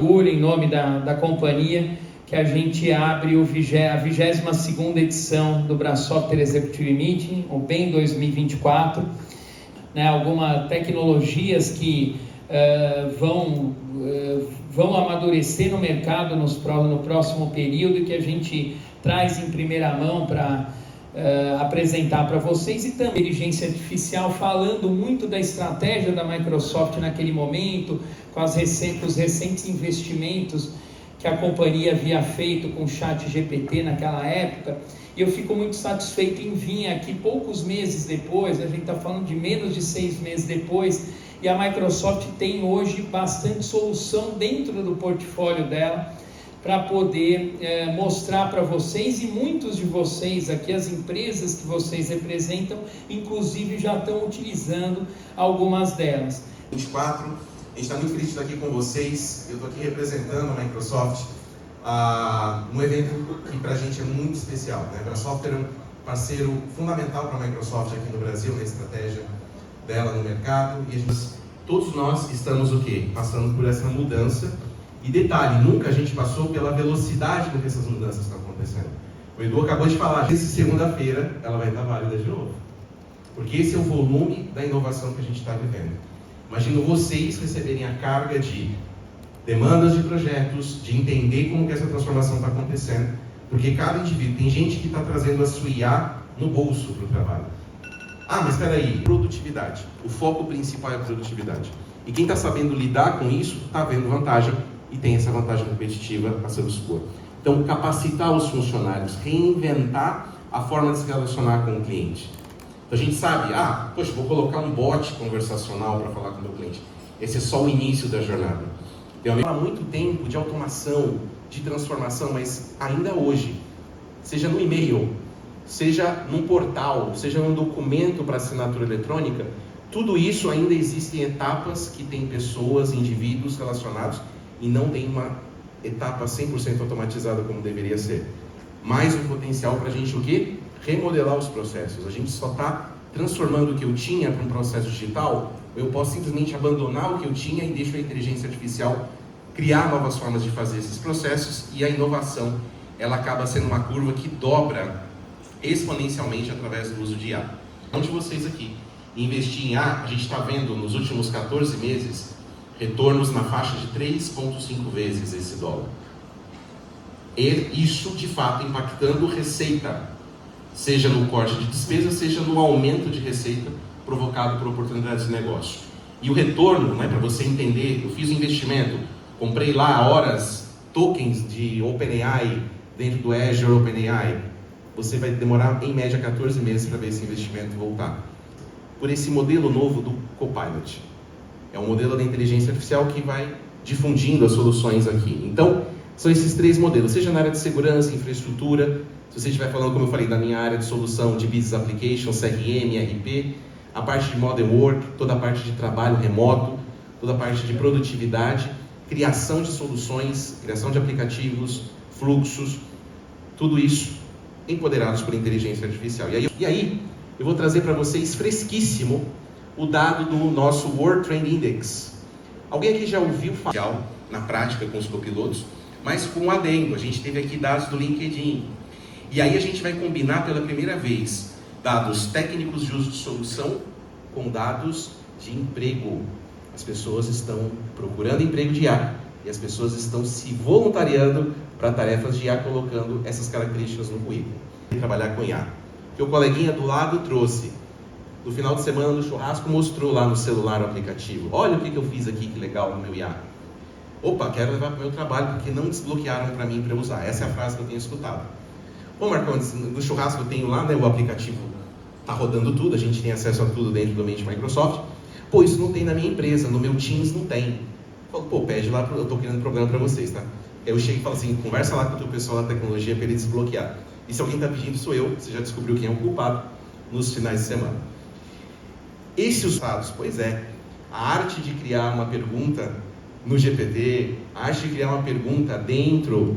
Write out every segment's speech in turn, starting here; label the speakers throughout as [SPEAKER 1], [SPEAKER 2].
[SPEAKER 1] Em nome da companhia, que a gente abre a 22ª edição do Brasoft Executive Meeting, o BEM 2024, né, algumas tecnologias que vão amadurecer no mercado no próximo período e que a gente traz em primeira mão para apresentar para vocês, e também inteligência artificial, falando muito da estratégia da Microsoft naquele momento, com os recentes investimentos que a companhia havia feito com o ChatGPT naquela época. E eu fico muito satisfeito em vir aqui poucos meses depois, a gente está falando de menos de 6 meses depois, e a Microsoft tem hoje bastante solução dentro do portfólio dela, para poder mostrar para vocês, e muitos de vocês aqui, as empresas que vocês representam, inclusive já estão utilizando algumas delas.
[SPEAKER 2] 24, a gente está muito feliz de estar aqui com vocês. Eu estou aqui representando a Microsoft, um evento que para a gente é muito especial, né? A Microsoft é um parceiro fundamental para a Microsoft aqui no Brasil, na estratégia dela no mercado, e todos nós estamos o quê? Passando por essa mudança. E detalhe, nunca a gente passou pela velocidade com que essas mudanças estão acontecendo. O Edu acabou de falar, essa segunda-feira ela vai estar válida de novo. Porque esse é o volume da inovação que a gente está vivendo. Imagino vocês receberem a carga de demandas de projetos, de entender como que essa transformação está acontecendo, porque cada indivíduo, tem gente que está trazendo a sua IA no bolso para o trabalho. Ah, mas espera aí, produtividade. O foco principal é a produtividade. E quem está sabendo lidar com isso, está vendo vantagem, e tem essa vantagem competitiva a seu dispor. Então, capacitar os funcionários, reinventar a forma de se relacionar com o cliente. Então, a gente sabe, poxa, vou colocar um bot conversacional para falar com o meu cliente. Esse é só o início da jornada. Há muito tempo de automação, de transformação, mas ainda hoje, seja no e-mail, seja num portal, seja num documento para assinatura eletrônica, tudo isso ainda existem etapas que tem pessoas, indivíduos relacionados, e não tem uma etapa 100% automatizada como deveria ser. Mais um potencial para a gente o quê? Remodelar os processos. A gente só está transformando o que eu tinha para um processo digital, eu posso simplesmente abandonar o que eu tinha e deixo a inteligência artificial criar novas formas de fazer esses processos, e a inovação, ela acaba sendo uma curva que dobra exponencialmente através do uso de IA. Onde vocês aqui investir em IA, a gente está vendo nos últimos 14 meses retornos na faixa de 3,5 vezes esse dólar. E isso, de fato, impactando receita, seja no corte de despesa, seja no aumento de receita provocado por oportunidades de negócio. E o retorno, né, para você entender, eu fiz um investimento, comprei lá horas, tokens de OpenAI dentro do Azure OpenAI. Você vai demorar, em média, 14 meses para ver esse investimento voltar. Por esse modelo novo do Copilot. É um modelo da inteligência artificial que vai difundindo as soluções aqui. Então, são esses 3 modelos, seja na área de segurança, infraestrutura, se você estiver falando, como eu falei, da minha área de solução de Business Applications, CRM, RP, a parte de Modern Work, toda a parte de trabalho remoto, toda a parte de produtividade, criação de soluções, criação de aplicativos, fluxos, tudo isso empoderados por inteligência artificial. E aí eu vou trazer para vocês fresquíssimo o dado do nosso World Trend Index. Alguém aqui já ouviu falar na prática com os copilotos, mas com um adendo, a gente teve aqui dados do LinkedIn. E aí a gente vai combinar pela primeira vez dados técnicos de uso de solução com dados de emprego. As pessoas estão procurando emprego de IA e as pessoas estão se voluntariando para tarefas de IA, colocando essas características no currículo. Trabalhar com IA. Que o coleguinha do lado trouxe. No final de semana, no churrasco, mostrou lá no celular o aplicativo. Olha o que eu fiz aqui, que legal no meu IA. Opa, quero levar para o meu trabalho, porque não desbloquearam para mim para eu usar. Essa é a frase que eu tenho escutado. Bom, Marcão, no churrasco eu tenho lá, né, o aplicativo está rodando tudo, a gente tem acesso a tudo dentro do ambiente Microsoft. Pô, isso não tem na minha empresa, no meu Teams não tem. Eu falo, pô, pede lá, eu estou criando problema para vocês, tá? Eu chego e falo assim, conversa lá com o teu pessoal da tecnologia para ele desbloquear. E se alguém está pedindo, sou eu, você já descobriu quem é o culpado nos finais de semana. Esses dados, pois é, a arte de criar uma pergunta no GPT, a arte de criar uma pergunta dentro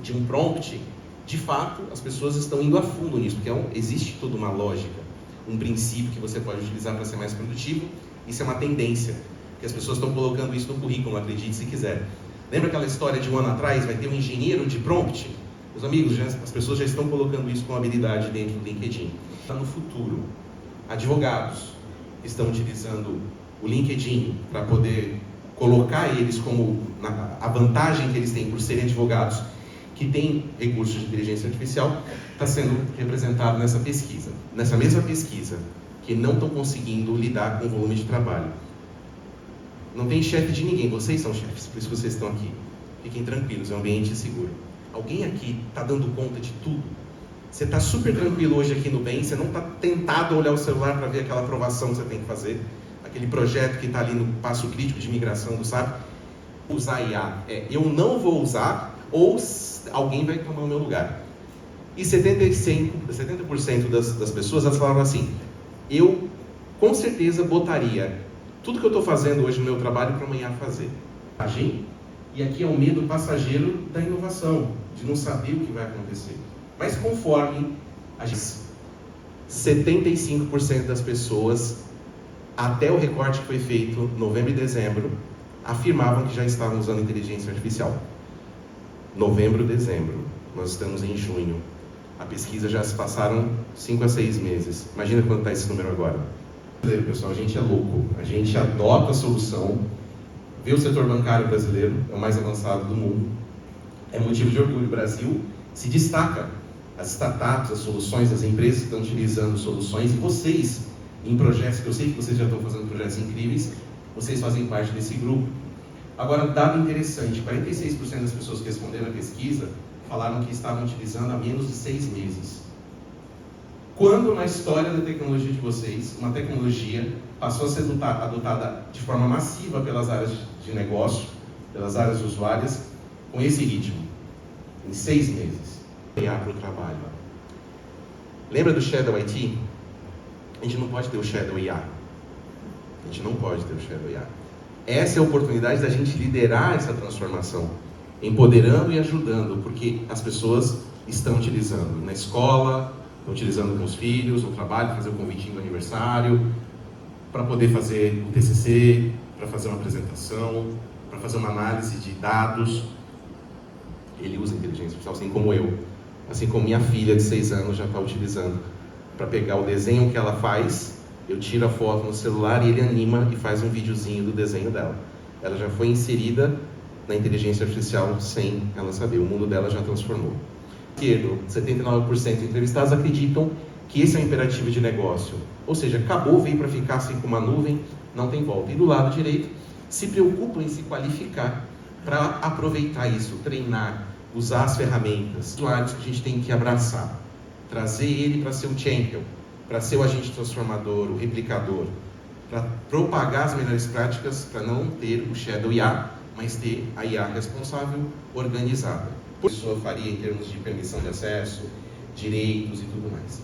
[SPEAKER 2] de um prompt, de fato, as pessoas estão indo a fundo nisso, porque existe toda uma lógica, um princípio que você pode utilizar para ser mais produtivo. Isso é uma tendência, que as pessoas estão colocando isso no currículo, acredite se quiser. Lembra aquela história de um ano atrás? Vai ter um engenheiro de prompt? Meus amigos, as pessoas já estão colocando isso com habilidade dentro do LinkedIn. Está no futuro. Advogados estão utilizando o LinkedIn para poder colocar eles como a vantagem que eles têm por serem advogados que têm recursos de inteligência artificial, está sendo representado nessa pesquisa. Nessa mesma pesquisa, que não estão conseguindo lidar com o volume de trabalho. Não tem chefe de ninguém, vocês são chefes, por isso que vocês estão aqui. Fiquem tranquilos, é um ambiente seguro. Alguém aqui está dando conta de tudo? Você está super tranquilo hoje aqui no BEM, você não está tentado a olhar o celular para ver aquela aprovação que você tem que fazer, aquele projeto que está ali no passo crítico de migração do SAP. Usar IA eu não vou usar, ou alguém vai tomar o meu lugar. E 70% das pessoas elas falaram assim, eu com certeza botaria tudo que eu estou fazendo hoje no meu trabalho para amanhã fazer. E aqui é o medo passageiro da inovação, de não saber o que vai acontecer. Mas conforme a gente... 75% das pessoas, até o recorte que foi feito em novembro e dezembro, afirmavam que já estavam usando inteligência artificial. Novembro, dezembro. Nós estamos em junho. A pesquisa já se passaram 5 a 6 meses. Imagina quanto está esse número agora. Pessoal, a gente é louco. A gente adota a solução. Vê o setor bancário brasileiro, é o mais avançado do mundo. É motivo de orgulho. O Brasil se destaca. As startups, as soluções, as empresas que estão utilizando soluções. E vocês, em projetos, que eu sei que vocês já estão fazendo projetos incríveis, vocês fazem parte desse grupo. Agora, dado interessante, 46% das pessoas que responderam a pesquisa falaram que estavam utilizando há menos de 6 meses. Quando na história da tecnologia de vocês, uma tecnologia passou a ser adotada de forma massiva pelas áreas de negócio, pelas áreas usuárias, com esse ritmo? Em 6 meses. Para o trabalho. Lembra do Shadow IT? A gente não pode ter o Shadow IA. A gente não pode ter o Shadow IA. Essa é a oportunidade da gente liderar essa transformação, empoderando e ajudando, porque as pessoas estão utilizando na escola, estão utilizando com os filhos, no trabalho, fazer o convitinho do aniversário, para poder fazer o TCC, para fazer uma apresentação, para fazer uma análise de dados. Ele usa inteligência artificial, assim como eu, assim como minha filha de 6 anos já está utilizando, para pegar o desenho que ela faz. Eu tiro a foto no celular e ele anima e faz um videozinho do desenho dela. Ela já foi inserida na inteligência artificial sem ela saber. O mundo dela já transformou. 79% de entrevistados acreditam que esse é um imperativo de negócio. Ou seja, acabou, veio para ficar assim com uma nuvem, não tem volta. E do lado direito, se preocupam em se qualificar para aproveitar isso, treinar, usar as ferramentas, usuários que a gente tem que abraçar. Trazer ele para ser um champion, para ser o agente transformador, o replicador, para propagar as melhores práticas, para não ter o Shadow IA, mas ter a IA responsável, organizada. A pessoa faria em termos de permissão de acesso, direitos e tudo mais.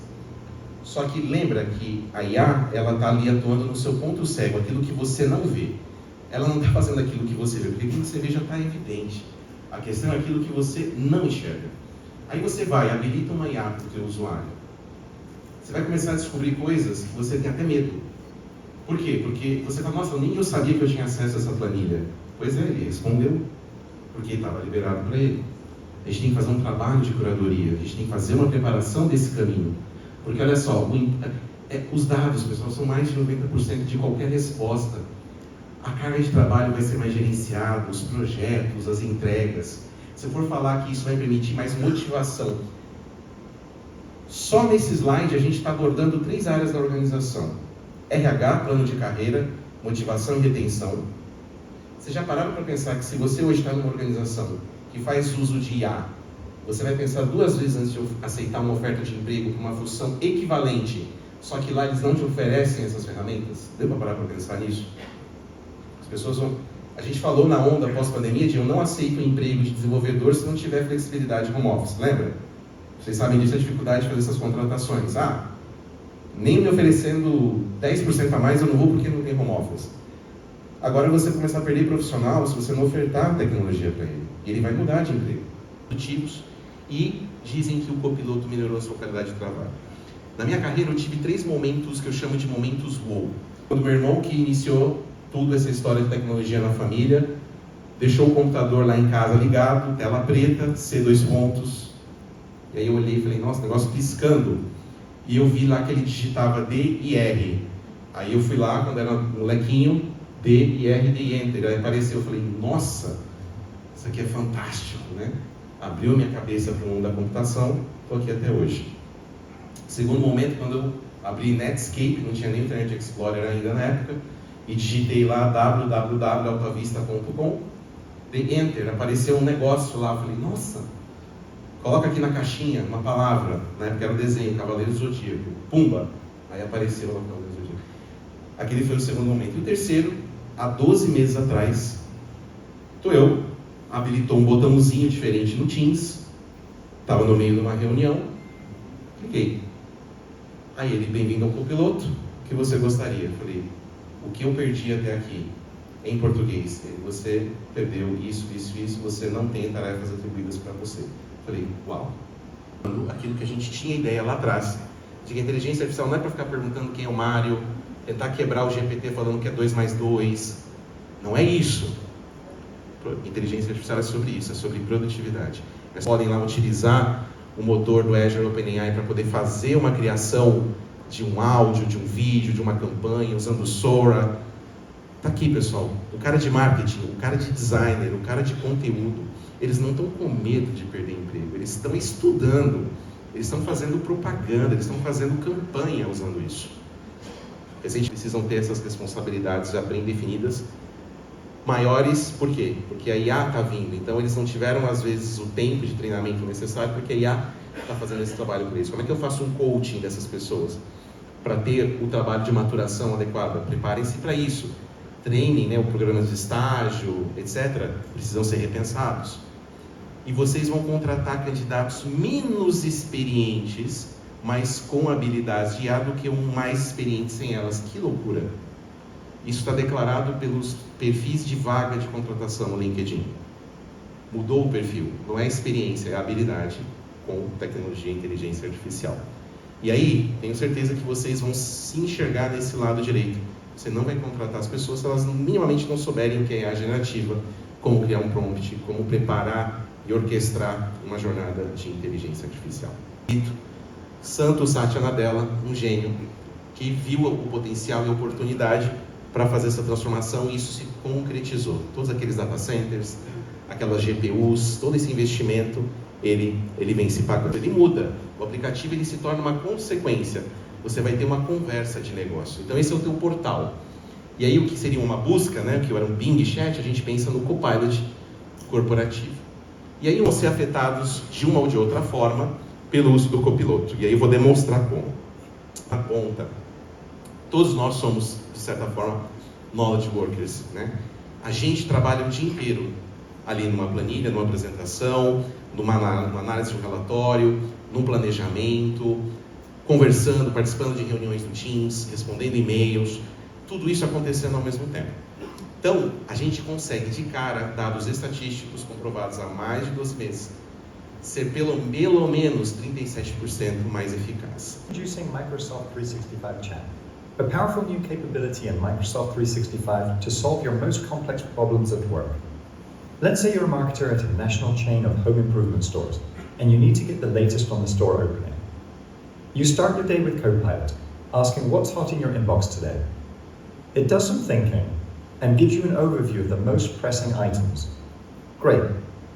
[SPEAKER 2] Só que lembra que a IA, ela está ali atuando no seu ponto cego, aquilo que você não vê. Ela não está fazendo aquilo que você vê, porque aquilo que você vê já está evidente. A questão é aquilo que você não enxerga. Aí você vai, habilita uma IA para o teu usuário. Você vai começar a descobrir coisas que você tem até medo. Por quê? Porque você fala, nossa, nem eu sabia que eu tinha acesso a essa planilha. Pois é, ele respondeu, porque estava liberado para ele. A gente tem que fazer um trabalho de curadoria, a gente tem que fazer uma preparação desse caminho. Porque olha só, os dados, pessoal, são mais de 90% de qualquer resposta. A carga de trabalho vai ser mais gerenciada, os projetos, as entregas. Se eu for falar que isso vai permitir mais motivação, só nesse slide a gente está abordando 3 áreas da organização. RH, plano de carreira, motivação e retenção. Vocês já pararam para pensar que se você hoje está numa organização que faz uso de IA, você vai pensar 2 vezes antes de aceitar uma oferta de emprego com uma função equivalente, só que lá eles não te oferecem essas ferramentas? Deu para parar para pensar nisso? As pessoas vão... A gente falou na onda pós-pandemia de eu não aceito um emprego de desenvolvedor se não tiver flexibilidade home office, lembra? Vocês sabem disso, a dificuldade de fazer essas contratações. Nem me oferecendo 10% a mais eu não vou porque não tem home office. Agora você começa a perder profissional se você não ofertar tecnologia para ele. E ele vai mudar de emprego. Tipos, e dizem que o copiloto melhorou a sua qualidade de trabalho. Na minha carreira eu tive 3 momentos que eu chamo de momentos wow. Quando meu irmão, que iniciou toda essa história de tecnologia na família, deixou o computador lá em casa ligado, tela preta, C2 pontos. E aí eu olhei e falei, nossa, negócio piscando. E eu vi lá que ele digitava D e R. Aí eu fui lá, quando era molequinho, D e R, D e Enter. Aí apareceu, eu falei, nossa, isso aqui é fantástico, né? Abriu minha cabeça para o mundo da computação, estou aqui até hoje. Segundo momento, quando eu abri Netscape, não tinha nem Internet Explorer ainda na época, e digitei lá www.altavista.com, dei Enter, apareceu um negócio lá, eu falei, nossa, coloca aqui na caixinha uma palavra, na época era o desenho, Cavaleiro Zodíaco, pumba, aí apareceu lá o Cavaleiro Zodíaco. Aquele foi o segundo momento. E o terceiro, há 12 meses atrás, habilitou um botãozinho diferente no Teams, estava no meio de uma reunião, cliquei. Aí ele, bem-vindo ao copiloto, o que você gostaria? Eu falei, o que eu perdi até aqui? Em português, você perdeu isso, você não tem tarefas atribuídas para você. Eu falei, uau. Aquilo que a gente tinha ideia lá atrás, de que a inteligência artificial não é para ficar perguntando quem é o Mário, tentar quebrar o GPT falando que é 2 mais 2, não é isso. Inteligência artificial é sobre isso, é sobre produtividade. Vocês podem lá utilizar o motor do Azure OpenAI para poder fazer uma criação de um áudio, de um vídeo, de uma campanha, usando o Sora. Está aqui, pessoal. O cara de marketing, o cara de designer, o cara de conteúdo, eles não estão com medo de perder emprego, eles estão estudando, eles estão fazendo propaganda, eles estão fazendo campanha usando isso. Eles precisam ter essas responsabilidades já bem definidas, maiores, por quê? Porque a IA está vindo, então eles não tiveram às vezes o tempo de treinamento necessário, porque a IA está fazendo esse trabalho por eles. Como é que eu faço um coaching dessas pessoas? Para ter o trabalho de maturação adequado, preparem-se para isso. Treinem, né, o programa de estágio, etc., precisam ser repensados. E vocês vão contratar candidatos menos experientes, mas com habilidades de IA do que um mais experiente sem elas. Que loucura! Isso está declarado pelos perfis de vaga de contratação no LinkedIn. Mudou o perfil, não é experiência, é habilidade com tecnologia e inteligência artificial. E aí, tenho certeza que vocês vão se enxergar nesse lado direito. Você não vai contratar as pessoas se elas minimamente não souberem o que é a generativa, como criar um prompt, como preparar e orquestrar uma jornada de inteligência artificial. Santo Satya Nadella, um gênio, que viu o potencial e a oportunidade para fazer essa transformação, e isso se concretizou. Todos aqueles data centers, aquelas GPUs, todo esse investimento, ele vem se pagando. Ele muda. O aplicativo ele se torna uma consequência. Você vai ter uma conversa de negócio. Então esse é o teu portal. E aí o que seria uma busca, né, que era um Bing Chat, a gente pensa no Copilot corporativo. E aí vão ser afetados de uma ou de outra forma pelo uso do copiloto. E aí eu vou demonstrar como. A ponta. Todos nós somos, de certa forma, knowledge workers, né? A gente trabalha o dia inteiro ali numa planilha, numa apresentação, numa análise de um relatório, num planejamento, conversando, participando de reuniões do Teams, respondendo e-mails, tudo isso acontecendo ao mesmo tempo. Então, a gente consegue, de cara, dados estatísticos comprovados há mais de 12 meses, ser pelo menos 37% mais eficaz.
[SPEAKER 3] Introducing Microsoft 365 Chat, a powerful new capability in Microsoft 365 to solve your most complex problems at work. Let's say you're a marketer at a national chain of home improvement stores, and you need to get the latest on the store opening. You start your day with Copilot, asking what's hot in your inbox today. It does some thinking and gives you an overview of the most pressing items. Great.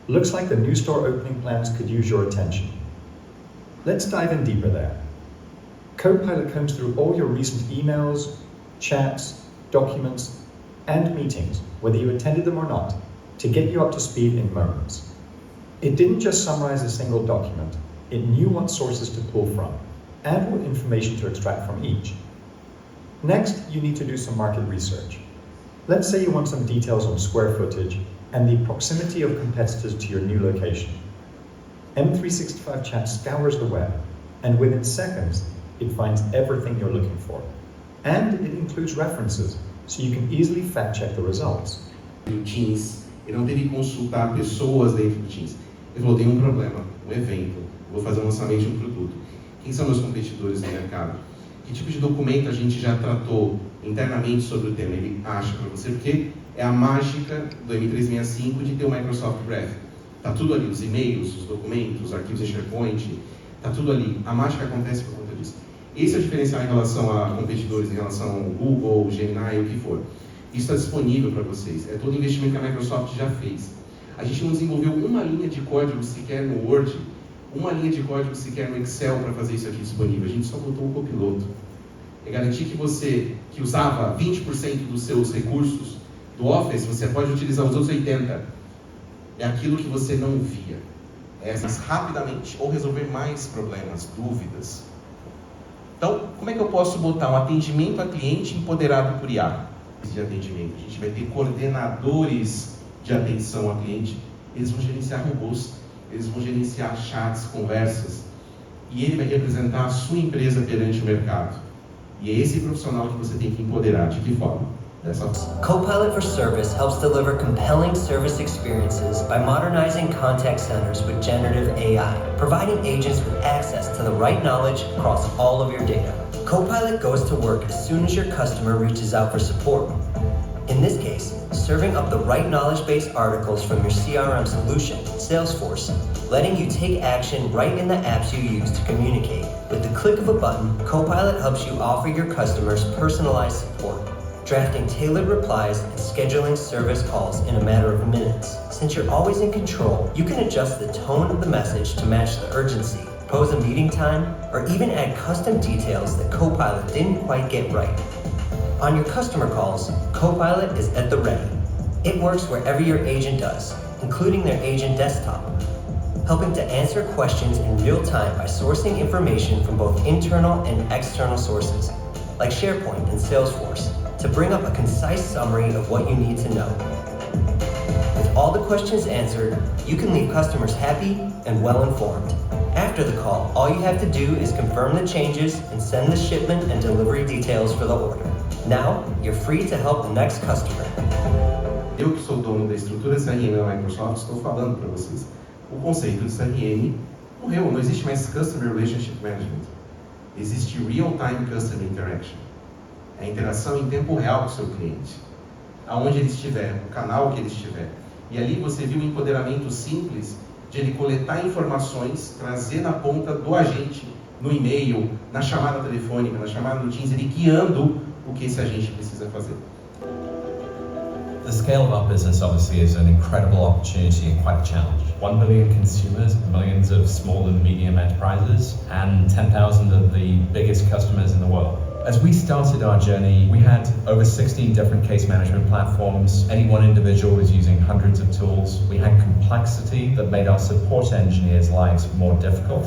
[SPEAKER 3] Looks like the new store opening plans could use your attention. Let's dive in deeper there. Copilot combs through all your recent emails, chats, documents, and meetings, whether you attended them or not, to get you up to speed in moments. It didn't just summarize a single document, it knew what sources to pull from, and what information to extract from each. Next, you need to do some market research. Let's say you want some details on square footage and the proximity of competitors to your new location. M365 Chat scours the web, and within seconds, it finds everything you're looking for. And it includes references, so you can easily fact-check the results.
[SPEAKER 2] No Teams, ele não teve que consultar pessoas dentro do Teams. Ele falou, tem um problema, um evento, vou fazer um lançamento de um produto. Quem são meus competidores no mercado? Que tipo de documento a gente já tratou internamente sobre o tema? Ele acha para você, porque É a mágica do M365 de ter o Microsoft Graph. Está tudo ali, os e-mails, os documentos, os arquivos em SharePoint, está tudo ali. A mágica acontece por conta disso. Esse é o diferencial em relação a competidores, em relação ao Google, Gemini, o que for. Isso está disponível para vocês. É todo o investimento que a Microsoft já fez. A gente não desenvolveu uma linha de código sequer no Word, uma linha de código sequer no Excel para fazer isso aqui disponível. A gente só botou um copiloto. É garantir que você, que usava 20% dos seus recursos do Office, você pode utilizar os outros 80%. É aquilo que você não via. É rapidamente, ou resolver mais problemas, dúvidas. Então, como é que eu posso botar um atendimento a cliente empoderado por IA? De atendimento. A gente vai ter coordenadores de atenção ao cliente. Eles vão gerenciar robôs, eles vão gerenciar chats, conversas. E ele vai representar a sua empresa perante o mercado. E é esse profissional que você tem que empoderar. De que forma? Dessa forma.
[SPEAKER 4] Copilot for Service helps deliver compelling service experiences by modernizing contact centers with generative AI, providing agents with access to the right knowledge across all of your data. Copilot goes to work as soon as your customer reaches out for support. In this case, serving up the right knowledge-based articles from your CRM solution, Salesforce, letting you take action right in the apps you use to communicate. With the click of a button, Copilot helps you offer your customers personalized support, drafting tailored replies and scheduling service calls in a matter of minutes. Since you're always in control, you can adjust the tone of the message to match the urgency, propose a meeting time, or even add custom details that Copilot didn't quite get right. On your customer calls, Copilot is at the ready. It works wherever your agent does, including their agent desktop, helping to answer questions in real time by sourcing information from both internal and external sources, like SharePoint and Salesforce, to bring up a concise summary of what you need to know. With all the questions answered, you can leave customers happy and well-informed. After the call, all you have to do is confirm the changes and send the shipment and delivery details for the order. Now, you're free to help the next customer.
[SPEAKER 2] Eu que sou dono da estrutura CRM da Microsoft, estou falando para vocês. O conceito de CRM morreu, não existe mais Customer Relationship Management. Existe Real-Time Customer Interaction. É a interação em tempo real com o seu cliente. Aonde ele estiver, no canal que ele estiver. E ali você viu um empoderamento simples de ele coletar informações, trazer na ponta do agente, no e-mail, na chamada telefônica, na chamada no Teams, ele guiando o que esse agente precisa fazer.
[SPEAKER 5] The scale of our business obviously is an incredible opportunity and quite a challenge. 1 billion consumers, millions of small and medium enterprises, and 10,000 of the biggest customers in the world. As we started our journey, we had over 16 different case management platforms. Any one individual was using hundreds of tools. We had complexity that made our support engineers' lives more difficult.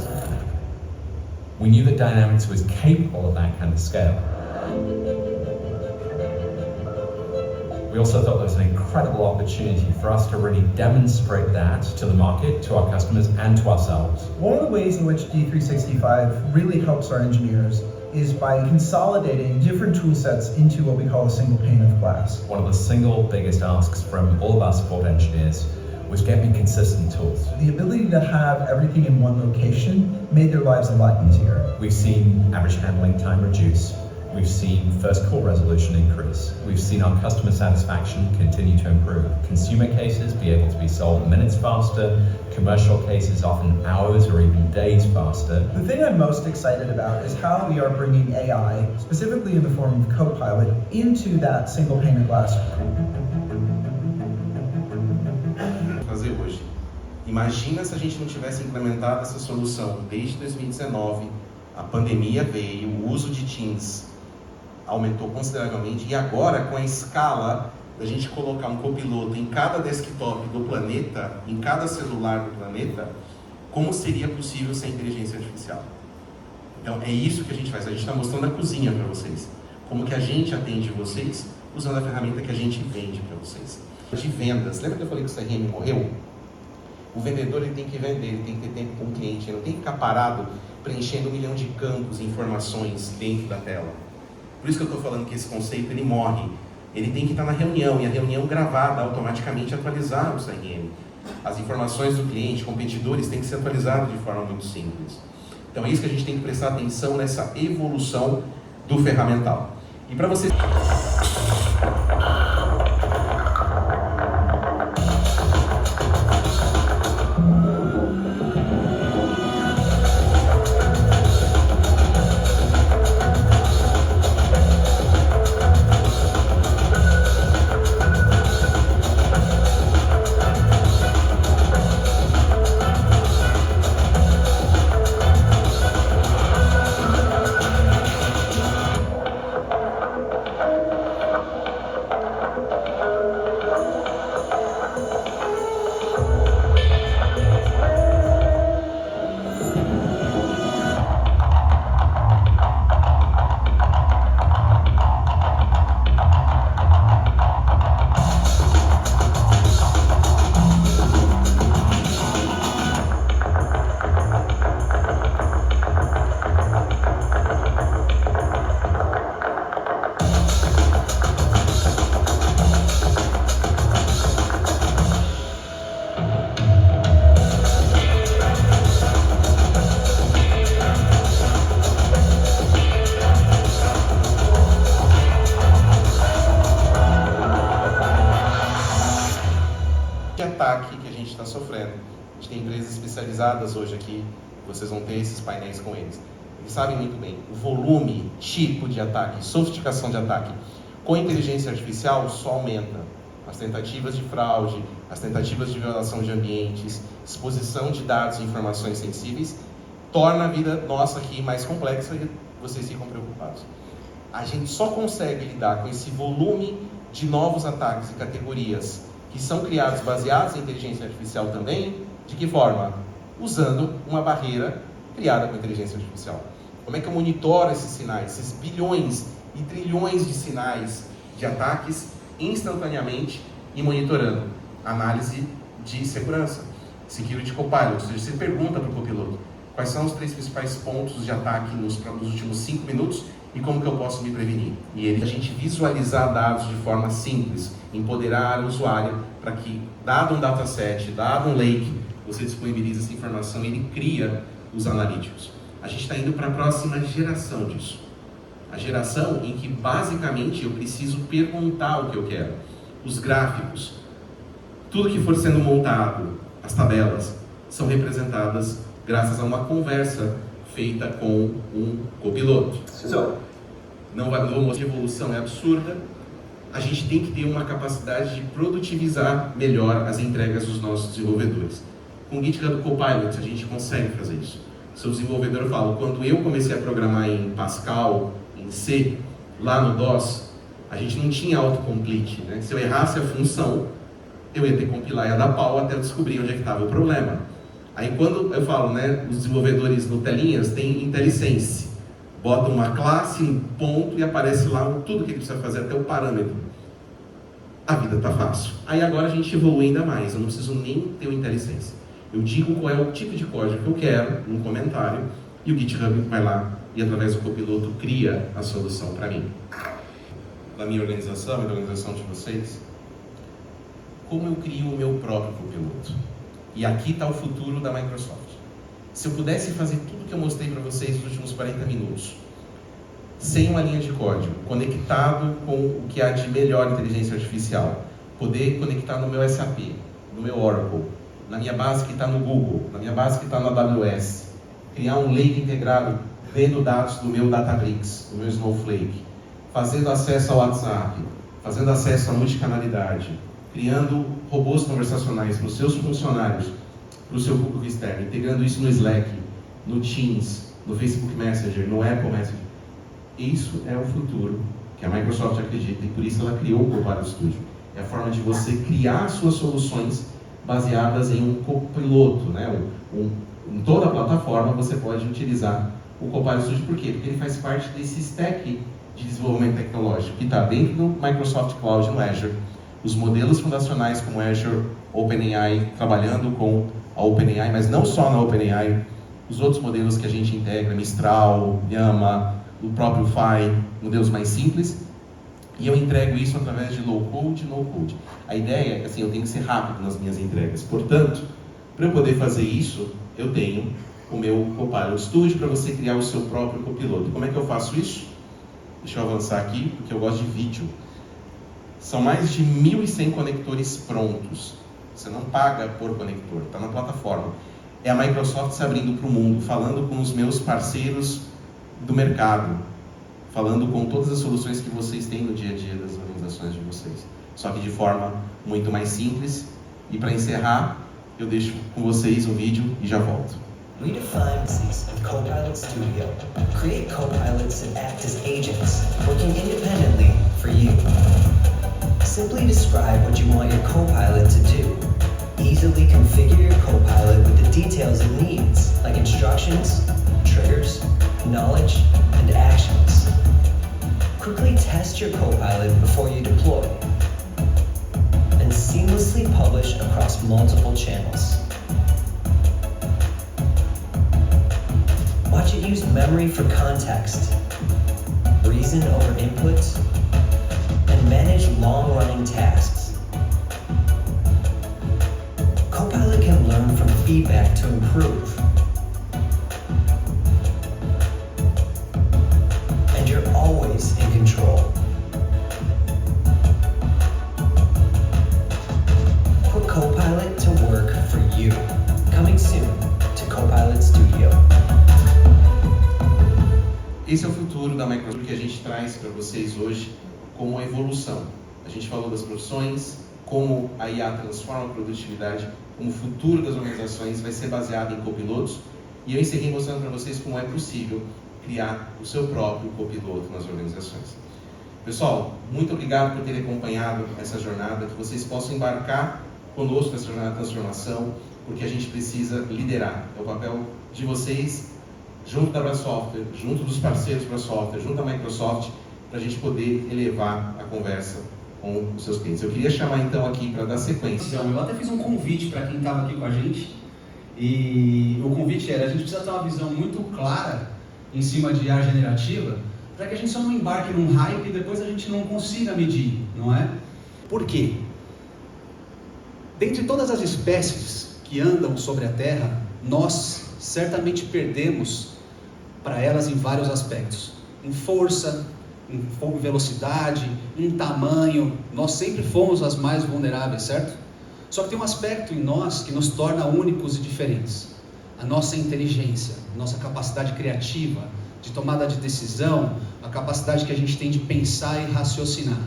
[SPEAKER 5] We knew that Dynamics was capable of that kind of scale. We also thought there was an incredible opportunity for us to really demonstrate that to the market, to our customers, and to ourselves.
[SPEAKER 6] One of the ways in which D365 really helps our engineers is by consolidating different tool sets into what we call a single pane of glass.
[SPEAKER 5] One of the single biggest asks from all of our support engineers was get me consistent tools.
[SPEAKER 6] The ability to have everything in one location made their lives a lot easier.
[SPEAKER 5] We've seen average handling time reduce. We've seen first call resolution increase. We've seen our customer satisfaction continue to improve. Consumer cases be able to be solved minutes faster, commercial cases often hours or even days faster.
[SPEAKER 6] The thing I'm most excited about is how we are bringing AI, specifically in the form of Copilot, into that single pane of glass.
[SPEAKER 2] Fazer hoje. Imagina se a gente não tivesse implementado essa solução desde 2019, a pandemia veio, o uso de Teams aumentou consideravelmente e agora com a escala da gente colocar um copiloto em cada desktop do planeta, em cada celular do planeta, como seria possível sem inteligência artificial? Então é isso que a gente faz, a gente está mostrando a cozinha para vocês, como que a gente atende vocês usando a ferramenta que a gente vende para vocês. De vendas, lembra que eu falei que o CRM morreu? O vendedor ele tem que vender, ele tem que ter tempo com o cliente, ele não tem que ficar parado preenchendo 1 milhão de campos, informações dentro da tela. Por isso que eu estou falando que esse conceito ele morre. Ele tem que estar na reunião, e a reunião gravada automaticamente atualizar o CRM. As informações do cliente, competidores, têm que ser atualizadas de forma muito simples. Então é isso que a gente tem que prestar atenção nessa evolução do ferramental. E para você... gente está sofrendo. A gente tem empresas especializadas hoje aqui, vocês vão ter esses painéis com eles. Eles sabem muito bem o volume, tipo de ataque, sofisticação de ataque. Com inteligência artificial só aumenta. As tentativas de fraude, as tentativas de violação de ambientes, exposição de dados e informações sensíveis, torna a vida nossa aqui mais complexa e vocês ficam preocupados. A gente só consegue lidar com esse volume de novos ataques e categorias que são criados baseados em inteligência artificial também, de que forma? Usando uma barreira criada com inteligência artificial. Como é que eu monitoro esses sinais, esses bilhões e trilhões de sinais de ataques instantaneamente e monitorando? Análise de segurança, Security Copilot, ou seja, você pergunta para o copiloto quais são os 3 principais pontos de ataque nos últimos 5 minutos e como que eu posso me prevenir. E a gente visualizar dados de forma simples, empoderar o usuário para que, dado um dataset, dado um lake, você disponibiliza essa informação e ele cria os analíticos. A gente está indo para a próxima geração disso. A geração em que, basicamente, eu preciso perguntar o que eu quero. Os gráficos, tudo que for sendo montado, as tabelas, são representadas graças a uma conversa feita com um copiloto. Não vou mostrar que a evolução é absurda. A gente tem que ter uma capacidade de produtivizar melhor as entregas dos nossos desenvolvedores. Com o GitHub Copilot, a gente consegue fazer isso. Seu desenvolvedor fala, quando eu comecei a programar em Pascal, em C, lá no DOS, a gente não tinha autocomplete, né? Se eu errasse a função, eu ia ter que compilar e ia dar pau até eu descobrir onde é que estava o problema. Aí quando eu falo, né, os desenvolvedores no telinhas têm IntelliSense, bota uma classe, um ponto e aparece lá tudo que ele precisa fazer, até o parâmetro. A vida está fácil. Aí agora a gente evolui ainda mais, eu não preciso nem ter o IntelliSense. Eu digo qual é o tipo de código que eu quero, num comentário, e o GitHub vai lá e através do copiloto cria a solução para mim. Na minha organização e na organização de vocês, como eu crio o meu próprio copiloto? E aqui está o futuro da Microsoft. Se eu pudesse fazer tudo que eu mostrei para vocês nos últimos 40 minutos, sem uma linha de código, conectado com o que há de melhor inteligência artificial, poder conectar no meu SAP, no meu Oracle, na minha base que está no Google, na minha base que está na AWS, criar um lake integrado, vendo dados do meu Databricks, do meu Snowflake, fazendo acesso ao WhatsApp, fazendo acesso à multicanalidade, criando robôs conversacionais para os seus funcionários, para o seu público externo, integrando isso no Slack, no Teams, no Facebook Messenger, no Apple Messenger. Isso é o futuro que a Microsoft acredita e por isso ela criou o Copilot Studio. É a forma de você criar suas soluções baseadas em um copiloto, né? Em toda a plataforma você pode utilizar o Copilot Studio. Por quê? Porque ele faz parte desse stack de desenvolvimento tecnológico que está dentro do Microsoft Cloud no Azure. Os modelos fundacionais como Azure, OpenAI, trabalhando com a OpenAI, mas não só na OpenAI, os outros modelos que a gente integra, Mistral, Llama, o próprio Phi, modelos mais simples, e eu entrego isso através de low-code e no-code. A ideia é que assim, eu tenho que ser rápido nas minhas entregas. Portanto, para eu poder fazer isso, eu tenho o meu Copilot Studio para você criar o seu próprio copiloto. Como é que eu faço isso? Deixa eu avançar aqui, porque eu gosto de vídeo. São mais de 1.100 conectores prontos. Você não paga por conector, está na plataforma. É a Microsoft se abrindo para o mundo, falando com os meus parceiros do mercado, falando com todas as soluções que vocês têm no dia a dia das organizações de vocês. Só que de forma muito mais simples. E para encerrar, eu deixo com vocês um vídeo e já volto.
[SPEAKER 4] Redefine this with Copilot Studio. Create copilots that act as agents, working independently for you. Simply describe what you want your copilot to do. Easily configure your copilot with the details it needs, like instructions, triggers, knowledge, and actions. Quickly test your copilot before you deploy, and seamlessly publish across multiple channels. Watch it use memory for context, reason over inputs, and manage long-running tasks. Copilot can learn from feedback to improve. And you're always in control. Put Copilot to work
[SPEAKER 2] Esse é o futuro da Microsoft que a gente traz para vocês hoje como a evolução. A gente falou das profissões, como a IA transforma a produtividade, como o futuro das organizações vai ser baseado em copilotos. E eu encerrei mostrando para vocês como é possível criar o seu próprio copiloto nas organizações. Pessoal, muito obrigado por terem acompanhado essa jornada, que vocês possam embarcar conosco nessa jornada de transformação, porque a gente precisa liderar. É o papel de vocês, junto da Brasoftware, junto dos parceiros da Brasoftware, junto da Microsoft, para a gente poder elevar a conversa com os seus clientes. Eu queria chamar então aqui para dar sequência.
[SPEAKER 7] Eu até fiz um convite para quem estava aqui com a gente, e o convite era: a gente precisa ter uma visão muito clara em cima de IA generativa, para que a gente só não embarque num hype e depois a gente não consiga medir, não é? Por quê? Dentre todas as espécies que andam sobre a Terra, nós certamente perdemos para elas em vários aspectos. Em força, em velocidade, em tamanho, nós sempre fomos as mais vulneráveis, certo? Só que tem um aspecto em nós que nos torna únicos e diferentes. A nossa inteligência, a nossa capacidade criativa, de tomada de decisão, a capacidade que a gente tem de pensar e raciocinar.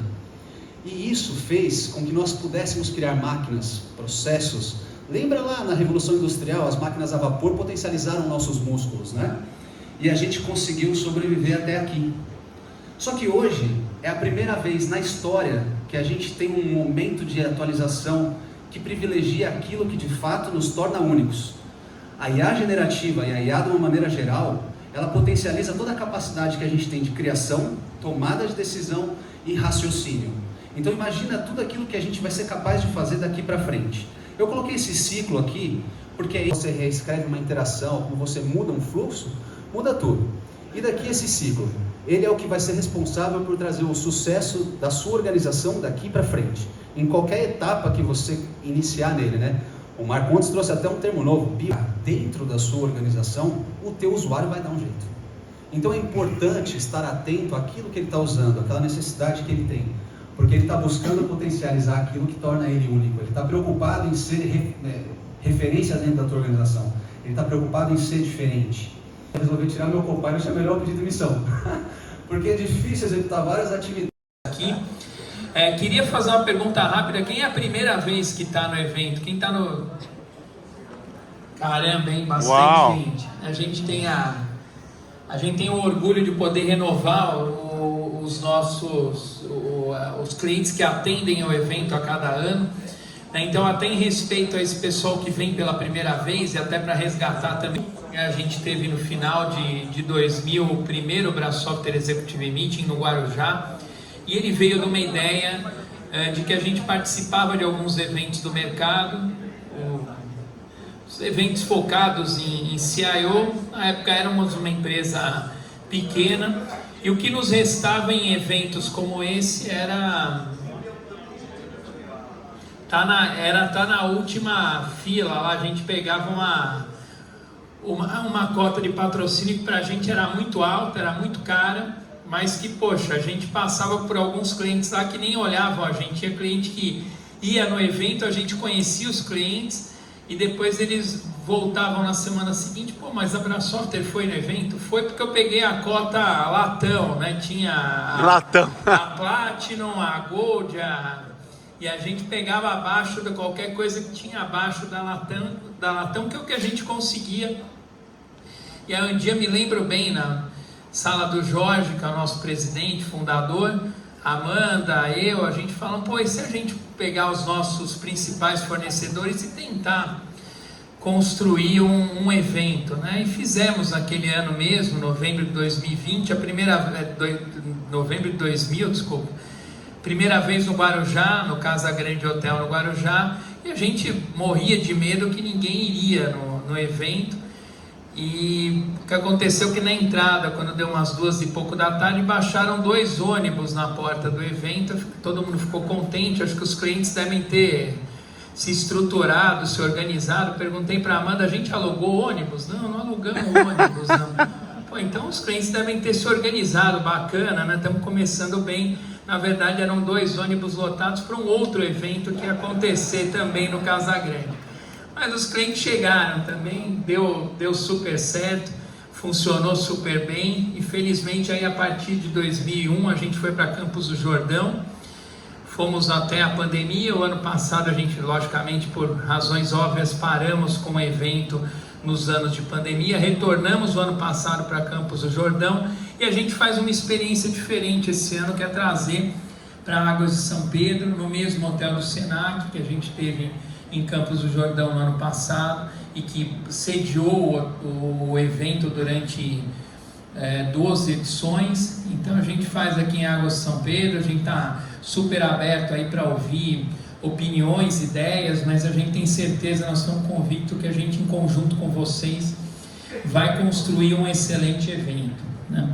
[SPEAKER 7] E isso fez com que nós pudéssemos criar máquinas, processos. Lembra lá na Revolução Industrial, as máquinas a vapor potencializaram nossos músculos, né? E a gente conseguiu sobreviver até aqui. Só que hoje é a primeira vez na história que a gente tem um momento de atualização que privilegia aquilo que de fato nos torna únicos. A IA generativa e a IA de uma maneira geral, ela potencializa toda a capacidade que a gente tem de criação, tomada de decisão e raciocínio. Então imagina tudo aquilo que a gente vai ser capaz de fazer daqui para frente. Eu coloquei esse ciclo aqui, porque aí você reescreve uma interação, como você muda um fluxo, muda tudo. E daqui esse ciclo, ele é o que vai ser responsável por trazer o sucesso da sua organização daqui para frente, em qualquer etapa que você iniciar nele, né? O Marco Montes trouxe até um termo novo, dentro da sua organização, o teu usuário vai dar um jeito. Então é importante estar atento àquilo que ele está usando, àquela necessidade que ele tem, porque ele está buscando potencializar aquilo que torna ele único. Ele está preocupado em ser referência dentro da tua organização, ele está preocupado em ser diferente. Eu resolvi tirar meu Copilot, é melhor pedir demissão, porque é difícil executar várias atividades.
[SPEAKER 1] Aqui, queria fazer uma pergunta rápida. Quem é a primeira vez que está no evento? Quem está no... Caramba, hein? Bastante
[SPEAKER 8] Uau.
[SPEAKER 1] gente. A gente tem o orgulho de poder renovar os nossos os clientes que atendem ao evento a cada ano. Então, até em respeito a esse pessoal que vem pela primeira vez, e até para resgatar também, a gente teve no final de 2000 o primeiro Brasoftware Executive Meeting no Guarujá, e ele veio de uma ideia de que a gente participava de alguns eventos do mercado, os eventos focados em CIO. Na época éramos uma empresa pequena, e o que nos restava em eventos como esse era tá na última fila lá. A gente pegava uma cota de patrocínio que para a gente era muito alta, era muito cara, mas que, poxa, a gente passava por alguns clientes lá que nem olhavam a gente. Tinha cliente que ia no evento, a gente conhecia os clientes, e depois eles voltavam na semana seguinte: pô, mas a Brasoftware foi no evento? Foi porque eu peguei a cota latão, né? Tinha a Platinum, a Gold, e a gente pegava abaixo de qualquer coisa que tinha abaixo da latão, que é o que a gente conseguia. E aí um dia, me lembro bem, na sala do Jorge, que é o nosso presidente, fundador, Amanda, eu, a gente falando: pô, e se a gente pegar os nossos principais fornecedores e tentar construir um evento, né? E fizemos naquele ano mesmo, novembro de 2020, novembro de 2000, desculpa, primeira vez no Guarujá, no Casa Grande Hotel no Guarujá, e a gente morria de medo que ninguém iria no evento. E o que aconteceu que na entrada, quando deu umas 2 e pouco da tarde, baixaram 2 ônibus na porta do evento. Todo mundo ficou contente. Acho que os clientes devem ter se estruturado, se organizado. Perguntei para a Amanda: a gente alugou ônibus? Não alugamos ônibus, não. Pô, então os clientes devem ter se organizado, bacana, né? Estamos começando bem. Na verdade, eram 2 ônibus lotados para um outro evento que ia acontecer também no Casa Grande. Mas os clientes chegaram também, deu super certo. funcionou super bem e felizmente aí a partir de 2001 a gente foi para Campos do Jordão, fomos até a pandemia. O ano passado a gente, logicamente por razões óbvias, paramos com o evento nos anos de pandemia, retornamos o ano passado para Campos do Jordão e a gente faz uma experiência diferente esse ano, que é trazer para Águas de São Pedro, no mesmo hotel do Senac que a gente teve em Campos do Jordão no ano passado e que sediou o evento durante 12 edições. Então a gente faz aqui em Águas de São Pedro, a gente está super aberto aí para ouvir opiniões, ideias, mas a gente tem certeza, nós estamos convictos que a gente em conjunto com vocês vai construir um excelente evento, né?